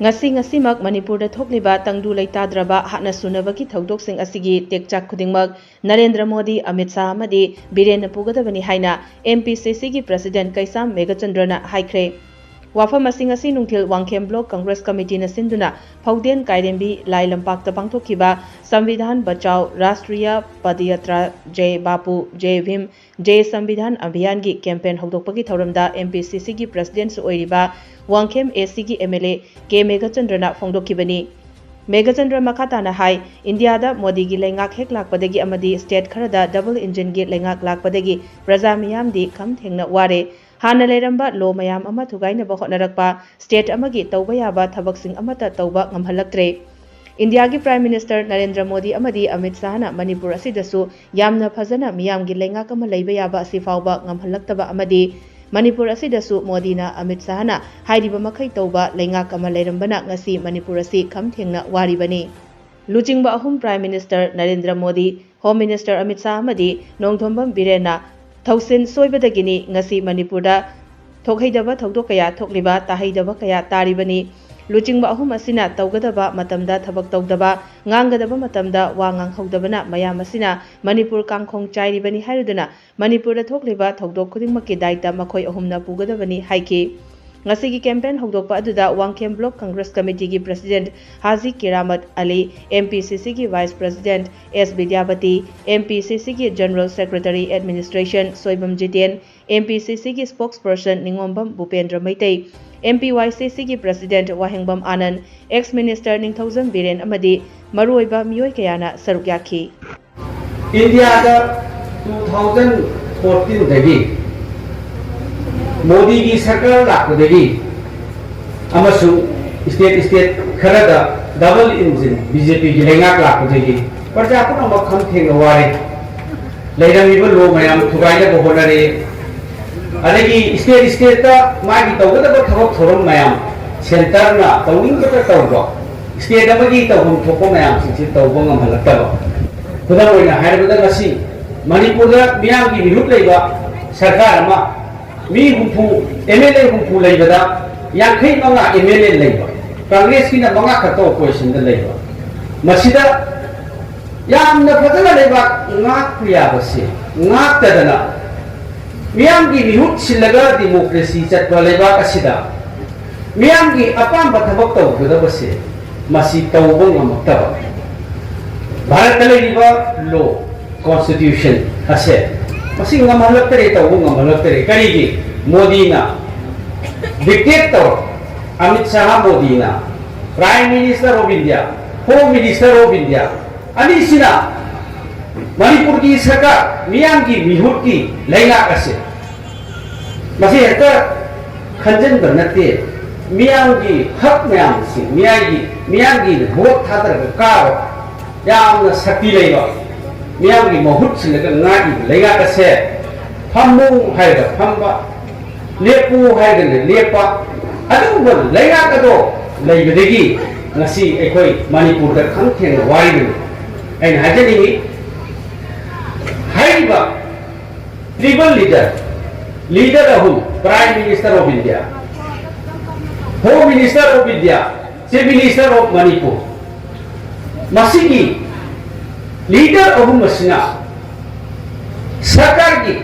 ngasimak Manipur da thokliba tangdu leitadraba hatna sunabaki thokdoksing asigi tekchak khudingmak Narendra Modi, Amit Shah amadi Biren pugadabani haina MPCC gi President Kaisam Megachandrana haikre. Wafam asing asi nungthil Wangkhem Block Congress Committee na sinduna Phawden Kairembi Lai Lampak ta pangthokhiba Samvidhan Bachao Rashtriya Padayatra Jai Bapu Jai Bhim Jai Samvidhan Abhiyan gi campaign hokdokpagi thauramda MPCC gi President su oiriba Wangkhem AC gi MLA K Megachandrana phongdokhibani. Megachandra Makhatana hai India da Modi gi lengak hek lakpadagi amadi state kharada double engine gi lengak lakpadagi praja miyam di kham thengna ware Hana leramba lo mayam ama thugaina ba hotnarakpa state amagi tauba yaba thabaksing amata tauba ngamhalaktre. India gi Prime Minister Narendra Modi amadi Amit Shah na Manipur asidasu yamna phajana miyam gi lengak ama leiba yaba asi fawba ngamhalaktaba amadi Manipur asidasu Modi na Amit Shah na hairiba makhai tauba lengak ama leirambana ngasi Manipur asi kham thengna waribani. Luchingba ahum Prime Minister Narendra Modi, Home Minister Amit Shah amadi Nongthombam Birena Thausin soibadagini ngasi Manipurda thokheidaba thokdok kaya thokliba taheidaba kaya taribani luchingba ahum asina tawgadaba matamda thabak tawdaba ngangadaba matamda wa nganghawdabana mayam asina Manipur kangkhong chairibani hairuduna Manipurda thokliba thokdok khudingmakki daita makhoi ahumna pugadabani haiki ngasigi campaign hokdokpa aduda Wangkhem Block Congress Committee gi President Haji Kiramat Ali, MPCC gi Vice President S Vidyapati, MPCC gi General Secretary Administration Soibam Jiten, MPCC gi Spokesperson Ningombam Bupendra Maitai, MPYCC gi President Wahengbam Anand, Ex-Minister Ningthaujam Biren amadi maruoiba miyoi kayana saruk yakhi. India da 2014 dagi Modi की सरकार लाखों अमसुंग state खरदा double engine BJP की लेंगाक लाखों प्रजा पुनः मखम थेंग वारे लेरमीब लो मयाम थुगाइना बहोनरे अदगी स्टेट मागी तौगदब थबक थोरम मयाम सेंटर ना तौनिंगबा तौबो स्टेट अमगी तौहम थोको मयाम सिंसि तौबो ngамहलक्तब खुदा ओइना हायरबदा गसी मणिपुर दा मियाम की विरुद्ध लेबा सरकार अमा मी हुंफु MLA हुंफु लेबदा यांखै मंगा MLA लेबा कांग्रेस की ना मंगा खतो पोजिशन द लेबा मसिदा यामना फजना लेबा ngak प्रियाबसे ngak तदना मियाम की विहुत सिलगा डेमोक्रेसी चटवा लेबा असिदा मियाम की अपाम बथबक तौगदबसे मसि तौबो ngमक्तबा भारत लेबा लो कॉन्स्टिट्यूशन असे मसि ngमहलक्तरे तौबो ngमहलक्तरे करिगी मोदी ना डिक्टेटर अमित शाह मोदी ना prime minister of India home minister of India अनिसिना मणिपुर की सरकार मियाम की विहुत की लेंगा असे मसे हेत खंजन बनते मियाम की हक म्याम से मियाम की वोट थादर का याम शक्ति लेबा मियाम की महुत से नागी लेंगा असे फमु हायदा फमबा लेपु हायदने लेपा अदुबो लेंगा कदो लेबदेगी ngasi ekoi Manipur da khangtheng wari ai hajani haiba tribal leader ahu prime minister of India, home minister of India, chief minister of Manipur masigi leader ahu masina sarkar ki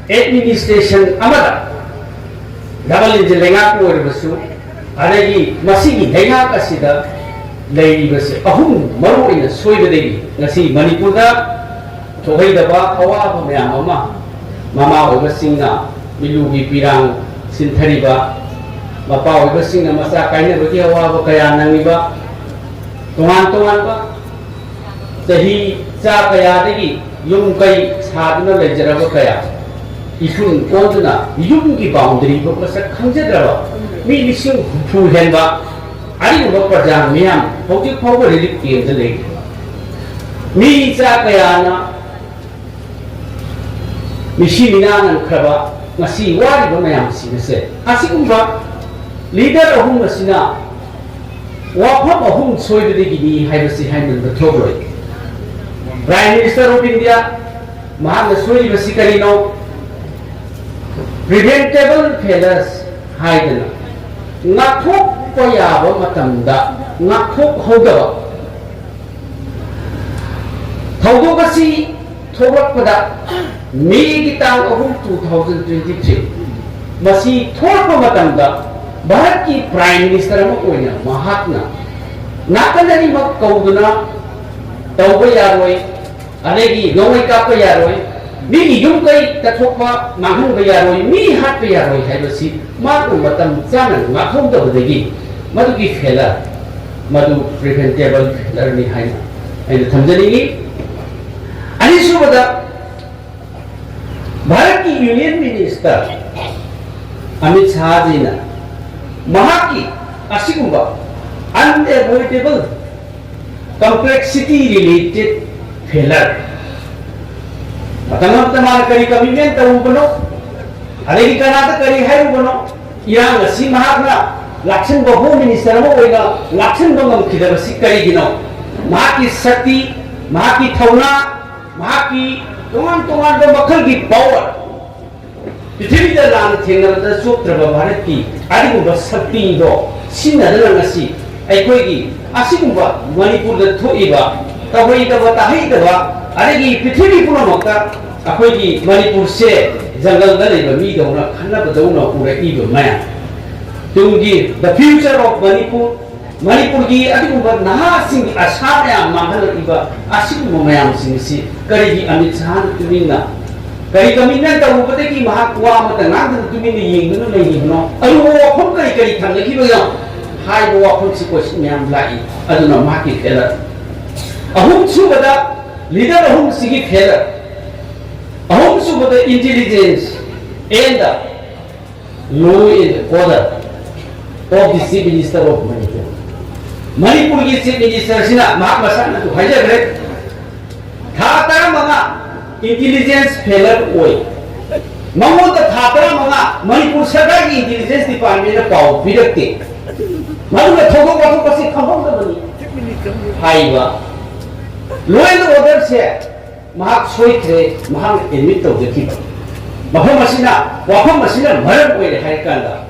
administration amada double engine lenga ko basu adagi masigi lenga kasida leibase ahum maru ina soibadegi ngasi Manipur da thohaidaba awaba myam ama mama oibasingna milugi pirang sinthariba mapa oibasingna masa kaina bagi awaba kaya nangiba tongan ba sahi cha kaya degi yum kai sadna lejaraba kaya isun konduna yum ki boundary ba sa khangjadraba mi lising fu henba ari no praja miyam hojik phaw relief kem de le mi cha kaya na misi minanan khaba ngasi wari ba mayam sinase asigumba leader ahum asina wapham ahum soibadegi ni haibasi haiman da thobroi prime minister of India mahana soibasi karino preventable failures haidana ngakthokpa yaba matamda ngakthokhodaba thawdok asi thokrakpada May ki tang ahum 2023 masi thokpa matamda Bharat ki Prime Minister ama oina Mahatma nakanani mak kauduna tawba yaroi adegi gawai kappa yaroi mi yum kai tathokpa manghang ba yaroi mi hat ba yaroi haibasi maku matam chana ngakhom da badegi madu ki phela madu preventable failure ni haina aina thamjani ni ani subada Bharat ki Union Minister Amit Shah ji na mahaki asigumba unavoidable complexity related failure matang tamang kari commitment tahu bono ada di kanata kari hayu bono yang si mahakna laksan bahu minister mo oina laksan bangam kidar sikari gino mahaki sakti mahaki thauna mahaki tongan do makhal ki power पृथ्वी दा लान थेंगरदा सुत्रबा भारत की आदिगुबा शक्ति दो सिनदना ngasi आइखोगी आसिगुबा Manipur दा थोइबा तबैदबा ताहैदबा आदिगी पृथ्वी पुनमक्ता आखोगी मणिपुर से जंगल दा लेबा मी दौना खन्नबा दौना पुरा इबा माया तुंगी the future of Manipur Manipur की आदिगुबा नहा सिंग आसाया मांगल इबा आसिगुबा मायाम सिंगसी करिगी Amit Shah तुमिना kari commitment tahu pada ki mahak kuah mata nang tu min ni yeng nu lagi no aru wafum kari thang lagi bayo hai wafum si kos nyam lai adu na mahki khela ahum su bada leader ahum sigi khela ahum su bada intelligence and the law and order of the chief minister of Manipur ki chief minister sina mahak masana tu haja gre tha tar manga intelligence failure oi mamu ta thapra manga manipur sarkar ki intelligence department na pau birakte mamu na thogo bato pasi khambam da bani haiba law and order se mahak soitre mahak admit to dekhi maham asina wafam asina maram oi hai kanda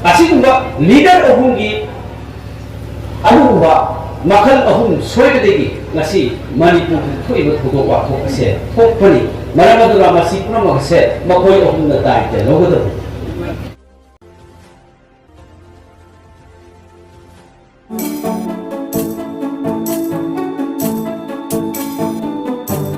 asigumba leader ohungi anuba makhal ahum soibadegi ngasi manipur thoiba thogo wa thok ase thok pani maramadura masi puna makse makoi ahum na tai te logodo